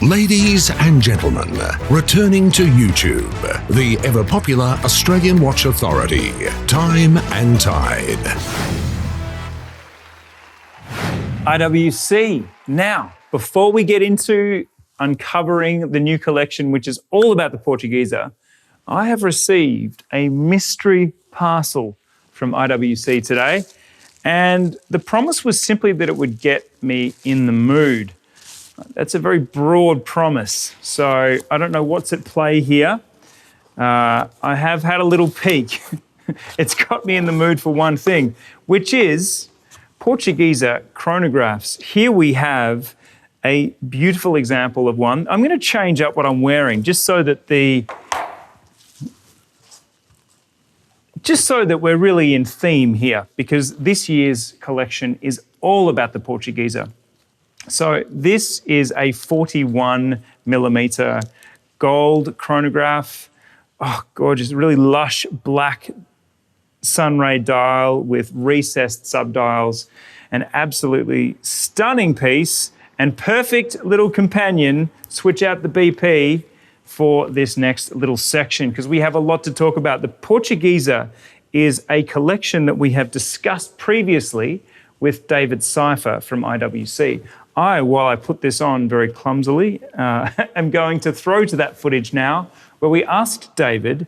Ladies and gentlemen, returning to YouTube, the ever-popular Australian watch authority, Time+Tide. IWC. Now, before we get into uncovering the new collection, which is all about the Portugieser, I have received a mystery parcel from IWC today, and the promise was simply that it would get me in the mood. That's a very broad promise, so I don't know what's at play here. I have had a little peek. It's got me in the mood for one thing, which is Portugieser chronographs. Here we have a beautiful example of one. I'm going to change up what I'm wearing just so that we're really in theme here, because this year's collection is all about the Portugieser. So this is a 41 millimetre gold chronograph. Oh, gorgeous, really lush black sunray dial with recessed subdials. An absolutely stunning piece and perfect little companion. Switch out the BP for this next little section because we have a lot to talk about. The Portugieser is a collection that we have discussed previously with David Cypher from IWC. While I put this on very clumsily, am going to throw to that footage now where we asked David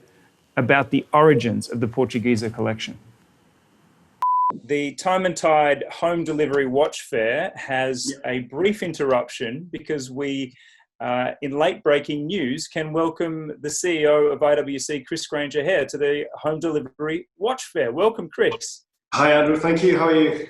about the origins of the Portugieser collection. The Time+Tide home delivery watch fair has a brief interruption because we, in late breaking news, can welcome the CEO of IWC, Grainger-Herr, to the home delivery watch fair. Welcome, Chris. Hi, Andrew. Thank you. How are you?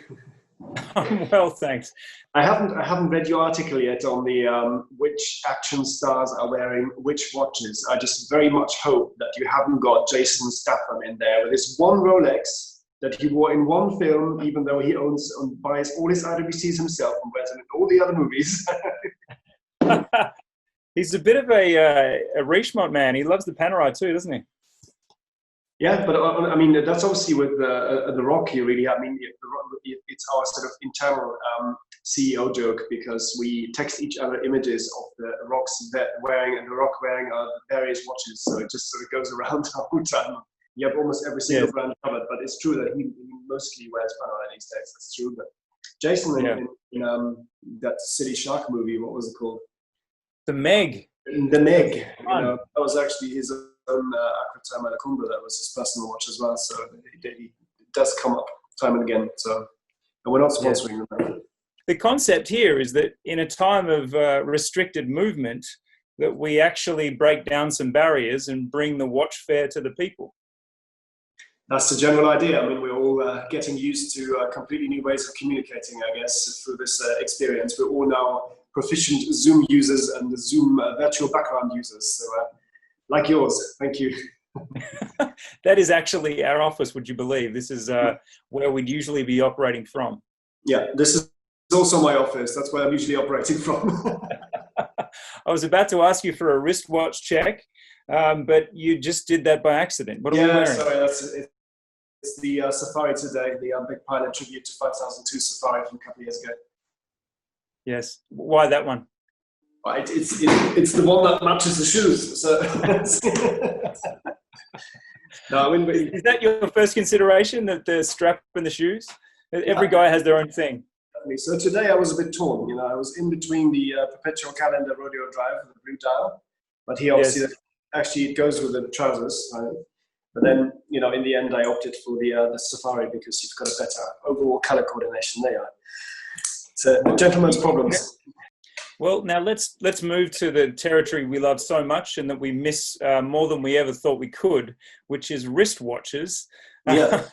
I'm well, thanks. I haven't read your article yet on the which action stars are wearing which watches. I just very much hope that you haven't got Jason Statham in there with his one Rolex that he wore in one film, even though he owns and buys all his IWCs himself and wears them in all the other movies. He's a bit of a Richemont man. He loves the Panerai too, doesn't he? Yeah, but I mean, that's obviously with the Rock here, really. I mean, it's our sort of internal CEO joke because we text each other images of the Rock's wearing and the Rock wearing various watches. So it just sort of goes around the whole time. You have almost every single brand covered, but it's true that he mostly wears Panerai these days. That's true. But Jason in that Silly Shark movie, what was it called? The Meg. The Meg. That was actually his own Aqua Malacumba. That was his personal watch as well. So it does come up time and again. So and we're not sponsoring them. The concept here is that in a time of restricted movement, that we actually break down some barriers and bring the watch fair to the people. That's the general idea. I mean, we're all getting used to completely new ways of communicating, I guess, through this experience. We're all now proficient Zoom users and the Zoom virtual background users. So, like yours, thank you. That is actually our office, would you believe? This is where we'd usually be operating from. Yeah, this is also my office. That's where I'm usually operating from. I was about to ask you for a wristwatch check, but you just did that by accident. What are we wearing? Sorry, it's the Safari today, the Big Pilot tribute to 5002 Safari from a couple of years ago. Yes. Why that one? It's the one that matches the shoes. So no, is that your first consideration, that the strap and the shoes? Every guy has their own thing. So today I was a bit torn. I was in between the Perpetual Calendar Rodeo Drive and the blue dial, but he obviously actually it goes with the trousers. Right? But then in the end I opted for the Safari because you've got a better overall color coordination there. It's a gentleman's problems. Well, now let's move to the territory we love so much and that we miss more than we ever thought we could, which is wristwatches. Yeah.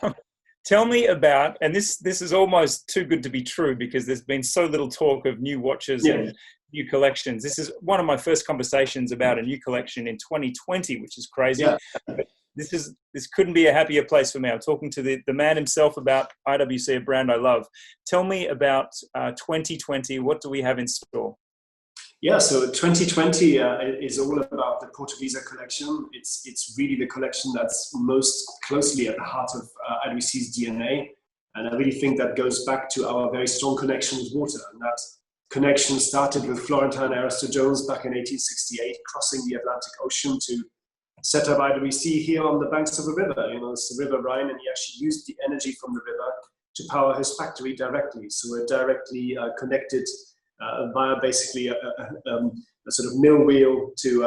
Tell me about, and this is almost too good to be true because there's been so little talk of new watches and new collections. This is one of my first conversations about a new collection in 2020, which is crazy. Yeah. But this couldn't be a happier place for me. I'm talking to the man himself about IWC, a brand I love. Tell me about 2020. What do we have in store? Yeah, so 2020 is all about the Portugieser collection. It's really the collection that's most closely at the heart of IWC's DNA. And I really think that goes back to our very strong connection with water. And that connection started with Florentine Aristo-Jones back in 1868, crossing the Atlantic Ocean to set up IWC here on the banks of a river. You know, it's the River Rhine, and he actually used the energy from the river to power his factory directly. So we're directly connected via basically a sort of mill wheel to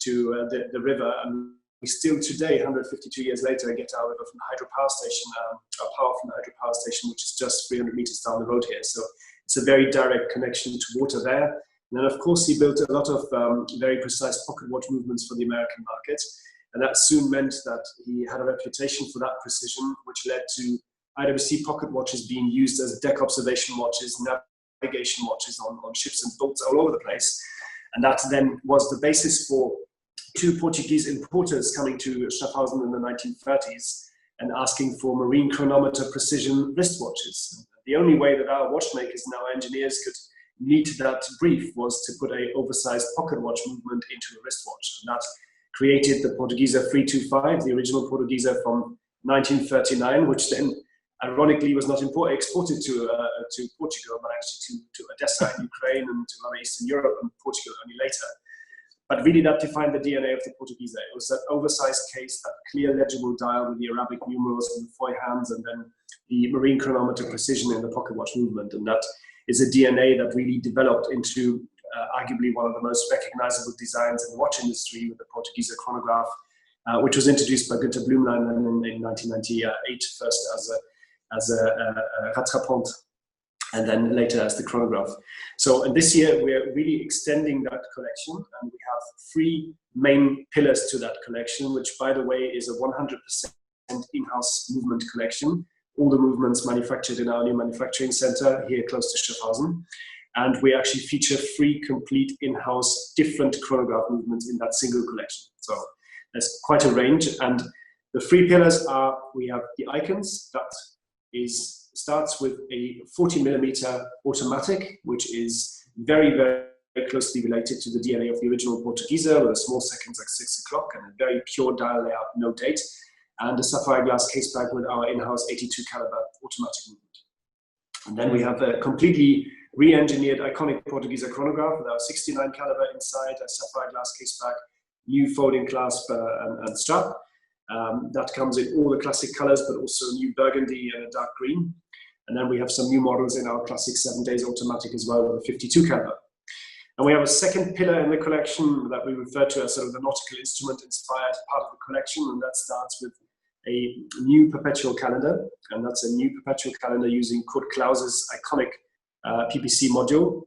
the river. And we still today, 152 years later, get our river from the hydropower station, our power from the hydropower station, which is just 300 meters down the road here. So it's a very direct connection to water there. And then, of course, he built a lot of very precise pocket watch movements for the American market. And that soon meant that he had a reputation for that precision, which led to IWC pocket watches being used as deck observation watches, navigation watches on ships and boats all over the place. And that then was the basis for two Portuguese importers coming to Schaffhausen in the 1930s and asking for marine chronometer precision wristwatches. The only way that our watchmakers and our engineers could meet that brief was to put an oversized pocket watch movement into a wristwatch. And that created the Portugieser 325, the original Portugieser from 1939, which then ironically was not exported to Portugal, but actually to Odessa in Ukraine and to other Eastern Europe, and Portugal only later. But really that defined the DNA of the Portugieser. It was that oversized case, that clear legible dial with the Arabic numerals and the foy hands, and then the marine chronometer precision in the pocket watch movement. And that is a DNA that really developed into arguably one of the most recognizable designs in the watch industry with the Portugieser Chronograph, which was introduced by Günter Blümlein in 1998, first as a rattrapante, and then later as the chronograph. So, and this year we're really extending that collection, and we have three main pillars to that collection, which, by the way, is a 100% in-house movement collection. All the movements manufactured in our new manufacturing center here close to Schaffhausen. And we actually feature three complete in-house different chronograph movements in that single collection. So there's quite a range. And the three pillars are, we have the icons, that starts with a 40 millimeter automatic, which is very, very closely related to the DNA of the original Portugieser, with the small seconds like 6 o'clock and a very pure dial layout, no date, and a sapphire glass caseback with our in-house 82 caliber automatic movement. And then we have a completely re-engineered iconic Portugieser chronograph with our 69 caliber inside, a sapphire glass caseback, new folding clasp and strap. That comes in all the classic colors, but also new burgundy and a dark green. And then we have some new models in our classic 7 days automatic as well with a 52 caliber. And we have a second pillar in the collection that we refer to as sort of the nautical instrument inspired part of the collection. And that starts with a new Perpetual Calendar. And that's a new Perpetual Calendar using Kurt Klaus's iconic PPC module,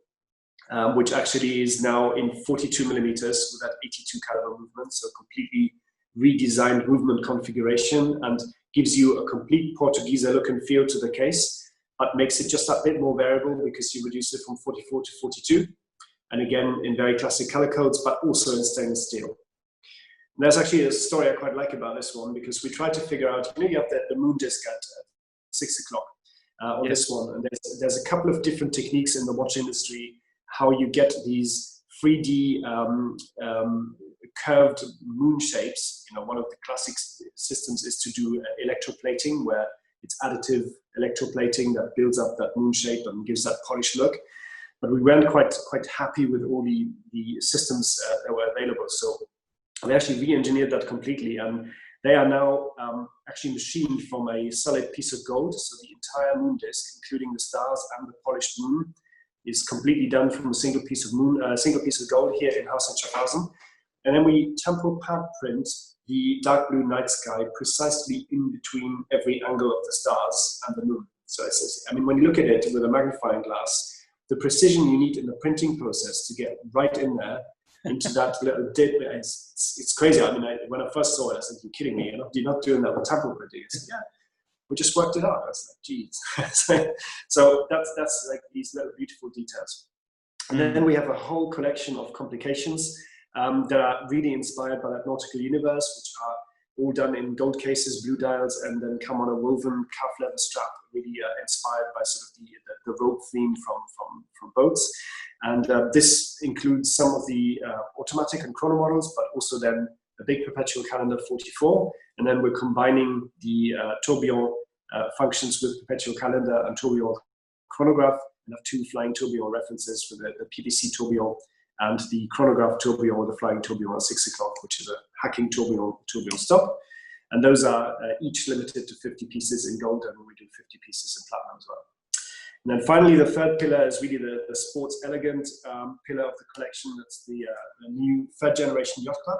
which actually is now in 42 millimeters with that 82 caliber movement. So completely redesigned movement configuration, and gives you a complete Portugieser look and feel to the case, but makes it just a bit more variable because you reduce it from 44 to 42. And again, in very classic color codes, but also in stainless steel. And there's actually a story I quite like about this one, because we tried to figure out, you know, you have the moon disc at 6 o'clock on this one. And there's a couple of different techniques in the watch industry, how you get these 3D curved moon shapes. You know, one of the classic systems is to do electroplating, where it's additive electroplating that builds up that moon shape and gives that polished look. But we weren't quite happy with all the systems that were available. So we actually re-engineered that completely, and they are now actually machined from a solid piece of gold. So the entire moon disc, including the stars and the polished moon, is completely done from a single piece of gold here in-house in Schaffhausen. And then we temporal pad print the dark blue night sky precisely in between every angle of the stars and the moon. So I mean, when you look at it with a magnifying glass, the precision you need in the printing process to get right in there into that little dip, it's crazy. I mean, when I first saw it, I said, "You're kidding me? You're not doing that with temporal printing." I said, "Yeah, we just worked it out." I was like, "Geez." So that's like these little beautiful details. And then we have a whole collection of complications that are really inspired by that nautical universe, which are all done in gold cases, blue dials, and then come on a woven calf leather strap, really inspired by sort of the rope theme from boats. And this includes some of the automatic and chrono models, but also then a big Perpetual Calendar 44. And then we're combining the tourbillon functions with Perpetual Calendar and tourbillon chronograph and have two flying tourbillon references with the PVC tourbillon and the chronograph tourbillon with the flying tourbillon at 6 o'clock, which is a hacking tourbillon stop. And those are each limited to 50 pieces in gold, and we do 50 pieces in platinum as well. And then finally, the third pillar is really the sports elegant pillar of the collection. That's the new third generation Yacht Club.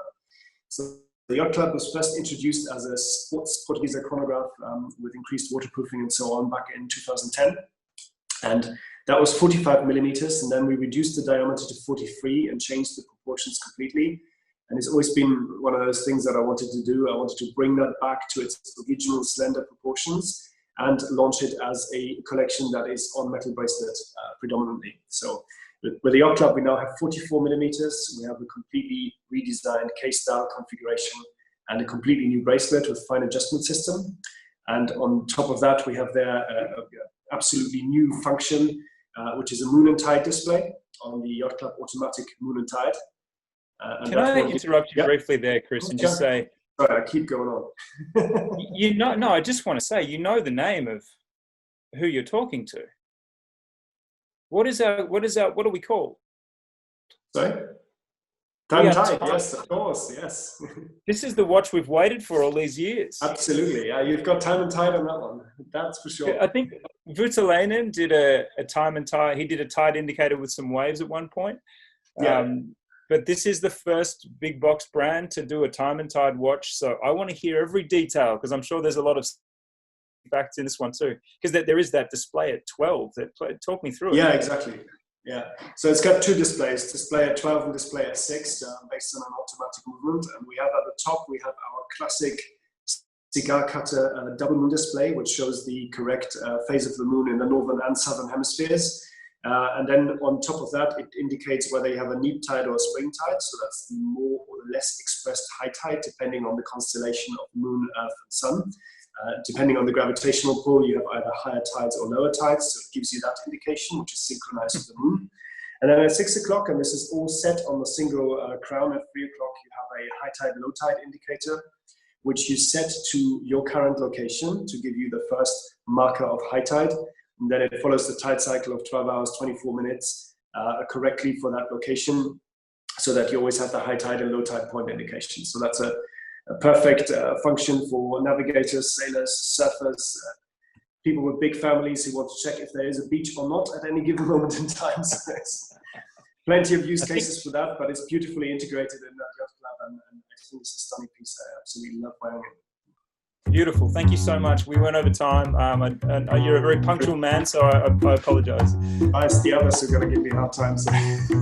So the Yacht Club was first introduced as a sports Portugieser chronograph with increased waterproofing and so on back in 2010. And that was 45 millimeters. And then we reduced the diameter to 43 and changed the proportions completely. And it's always been one of those things that I wanted to do. I wanted to bring that back to its original slender proportions and launch it as a collection that is on metal bracelet predominantly. So with the Yacht Club, we now have 44 millimeters. We have a completely redesigned case style configuration and a completely new bracelet with fine adjustment system. And on top of that, we have there absolutely new function, which is a moon and tide display on the Yacht Club automatic moon and tide. Can I interrupt you briefly there, Chris, and just say... Sorry, I keep going on. No, I just want to say, you know the name of who you're talking to. What are we called? Sorry? Time+Tide, yes, of course, yes. This is the watch we've waited for all these years. Absolutely, you've got Time+Tide on that one, that's for sure. I think Voutilainen did a Time+Tide, he did a tide indicator with some waves at one point. Yeah. But this is the first big box brand to do a Time+Tide watch. So I want to hear every detail, because I'm sure there's a lot of facts in this one too. Because there is that display at 12. Talk me through it. Yeah, exactly. Yeah. So it's got two displays, display at 12 and display at 6, based on an automatic movement. And we have at the top, we have our classic cigar cutter double moon display, which shows the correct phase of the moon in the northern and southern hemispheres. And then on top of that, it indicates whether you have a neap tide or a spring tide. So that's the more or less expressed high tide, depending on the constellation of moon, earth, and sun. Depending on the gravitational pull, you have either higher tides or lower tides. So it gives you that indication, which is synchronized with the moon. And then at 6 o'clock, and this is all set on the single crown, at 3 o'clock, you have a high tide, low tide indicator, which you set to your current location to give you the first marker of high tide. And then it follows the tide cycle of 12 hours, 24 minutes correctly for that location, so that you always have the high tide and low tide point indication. So that's a perfect function for navigators, sailors, surfers, people with big families who want to check if there is a beach or not at any given moment in time. So there's plenty of use cases for that, but it's beautifully integrated in that Yacht Club, and I think it's a stunning piece. I absolutely love wearing it. Beautiful. Thank you so much. We went over time. You're a very punctual man, so I apologize. It's the others who are going to give me a hard time, so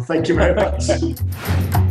thank you very much.